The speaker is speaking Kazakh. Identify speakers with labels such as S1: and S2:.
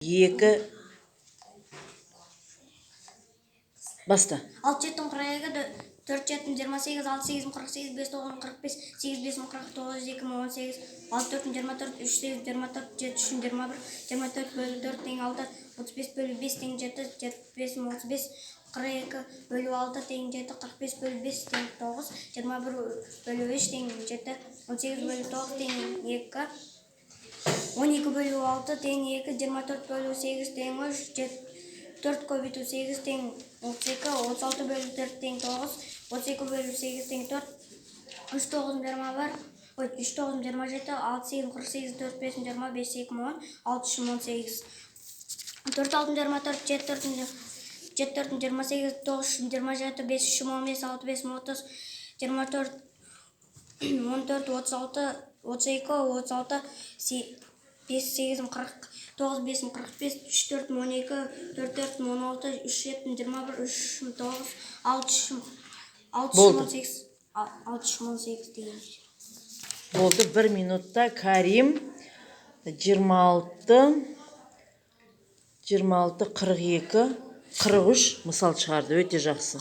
S1: 2 баста.
S2: 6 7 42 4 7 28 6 8 48 5 9 45 8 5 49 2 18 6 4 24 3 8 24 7 3 21 24 bölü 4 teң 6 35 bölü 5 teң 7 75 35 42 bölü 6 teң 7 45 bölü 5 teң 9 21 bölü 3 teң 7 18 bölü 9 teң 2 12 bölü 6 teң 2 24 bölü 8 teң 3 4 көбейту 8 тең 32, 36 бөлі 4 тең 9, 32 бөлі 8 тең 4, 3 9 21, 3 9 27, 6 8 48, 4 5 20, 5 2 10, 6 3 18, 4 6 24, 7 4 28, 9 27, 5 3 15, 6 5 30, 24, 14, 36, 32, 36, 5 8 40, 9 5 45, 3 4 12, 4 4 16, 3 7 21, 3 9, 6 18 деген.
S1: Болды. 1 минутта Карим 26 42 43 мысал шығарды. Өте жақсы.